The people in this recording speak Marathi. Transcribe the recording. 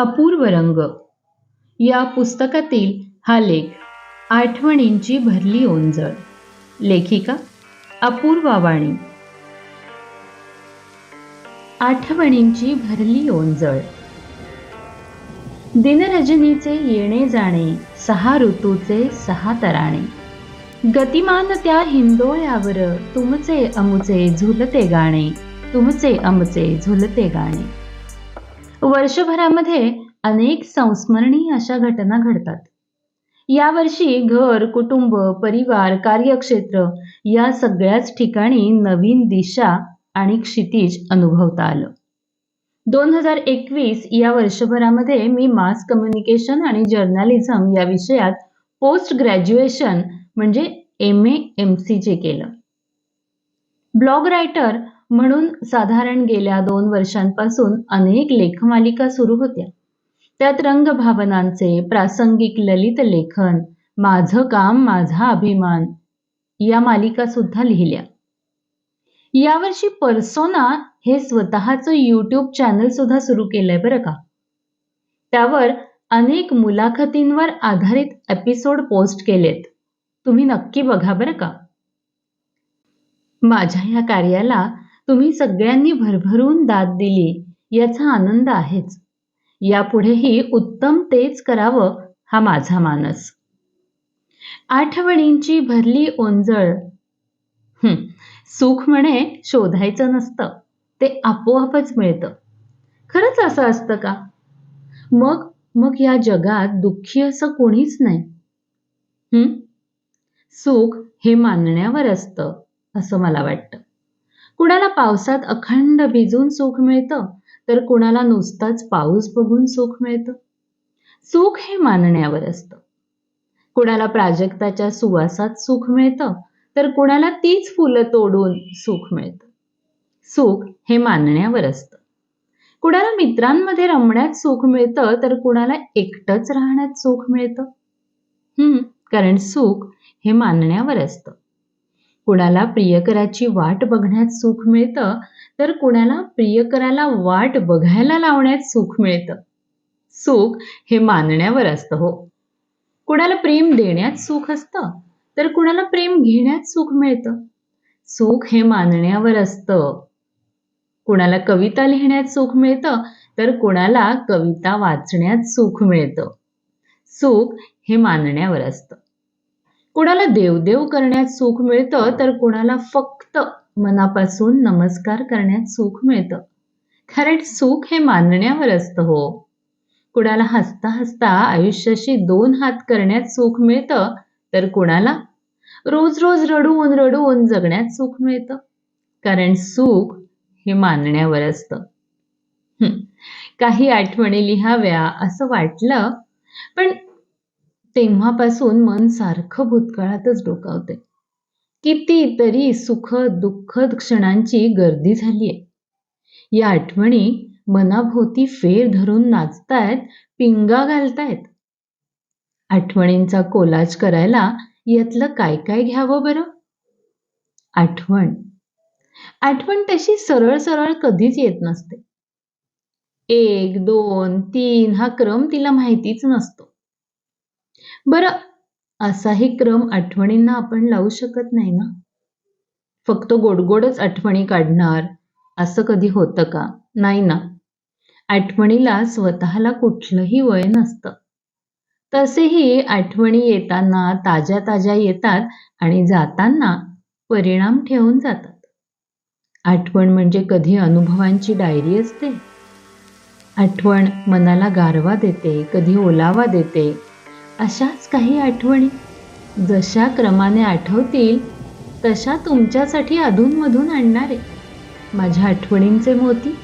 अपूर्व रंग या पुस्तकातील हा लेख आठवणींची भरली ओंजळ. लेखिका अपूर्वा वाणी. आठवणींची भरली ओंजळ. दिनरजनीचे येणे जाणे, 6 ऋतूचे 6 तराणे. गतिमान त्या हिंदोळ्यावर तुमचे अमुचे झुलते गाणे, तुमचे अमुचे झुलते गाणे. वर्षभरामध्ये अनेक संस्मरणीय अशा घटना घडतात. यावर्षी घर, कुटुंब, परिवार, कार्यक्षेत्र या सगळ्याच ठिकाणी नवीन दिशा आणि क्षितिज अनुभवता आलं. 2021 या वर्षभरामध्ये मी मास कम्युनिकेशन आणि जर्नलिझम या विषयात पोस्ट ग्रॅज्युएशन म्हणजे MA MCJ केलं. ब्लॉग रायटर म्हणून साधारण गेल्या 2 वर्षांपासून अनेक लेखमालिका सुरू होत्या. त्यात रंगभावनांचे, प्रासंगिक ललित लेखन, माझं काम माझा अभिमान या मालिका सुद्धा लिहिल्या. यावर्षी पर्सोना हे स्वतःचं YouTube चॅनल सुद्धा सुरू केलंय बरं का. त्यावर अनेक मुलाखतींवर आधारित एपिसोड पोस्ट केलेत. तुम्ही नक्की बघा बरं का. माझ्या या कार्याला तुम्ही सगळ्यांनी भरभरून दाद दिली याचा आनंद आहेच. यापुढेही उत्तम तेच करावं हा माझा मानस. आठवणींची भरली ओंजळ. सुख म्हणे शोधायचं नसतं, ते आपोआपच मिळतं. खरंच असं असतं का? मग या जगात दुःखी असं कोणीच नाही. सुख हे मानण्यावर असतं असं मला वाटतं. कुणाला पावसात अखंड भिजून सुख मिळतं, तर कुणाला नुसताच पाऊस बघून सुख मिळतं. सुख हे मानण्यावर असतं. कुणाला प्राजक्ताच्या सुवासात सुख मिळतं, तर कुणाला तीच फुलं तोडून सुख मिळतं. सुख हे मानण्यावर असतं. कुणाला मित्रांमध्ये रमण्यात सुख मिळतं, तर कुणाला एकटंच राहण्यात सुख मिळतं. कारण सुख हे मानण्यावर असतं. कुणाला प्रियकराची वाट बघण्यात सुख मिळतं, तर कुणाला प्रियकराला वाट बघायला लावण्यात सुख मिळतं. सुख हे मानण्यावर असतं हो. कुणाला प्रेम देण्यात सुख असतं, तर कुणाला प्रेम घेण्यात सुख मिळतं. सुख हे मानण्यावर असतं. कुणाला कविता लिहिण्यात सुख मिळतं, तर कुणाला कविता वाचण्यात सुख मिळतं. सुख हे मानण्यावर असतं. कुणाला देवदेव करण्यात सुख मिळतं, तर कुणाला फक्त मनापासून नमस्कार करण्यात सुख मिळतं. कारण सुख हे मानण्यावर असतं हो. कुणाला हसता हसता आयुष्याशी 2 हात करण्यात सुख मिळतं, तर कुणाला रोज रोज रडून रडून जगण्यात सुख मिळतं. कारण सुख हे मानण्यावर असतं. काही आठवणी लिहाव्या असं वाटलं, पण तेव्हापासून मन सारखं भूतकाळातच डोकावते. कितीतरी सुखद दुःखद क्षणांची गर्दी झालीये. या आठवणी मनाभोवती फेर धरून नाचतायत, पिंगा घालतायत. आठवणींचा कोलाज करायला यातलं काय काय घ्यावं बरं? आठवण तशी सरळ सरळ कधीच येत नसते. 1, 2, 3 हा क्रम तिला माहितीच नसतो. बरं, असाही क्रम आठवणींना आपण लावू शकत नाही ना. फक्त गोडगोडच आठवणी काढणार असं कधी होतं का? नाही ना. आठवणीला स्वतःला कुठलंही वय नसतं. तसेही आठवणी येताना ताज्या ताज्या येतात आणि जाताना परिणाम ठेवून जातात. आठवण म्हणजे कधी अनुभवांची डायरी असते. आठवण मनाला गारवा देते, कधी ओलावा देते. अशाच काही आठवणी जशा क्रमाने आठवतील तशा तुमच्यासाठी अधूनमधून आणणारे माझ्या आठवणींचे मोती.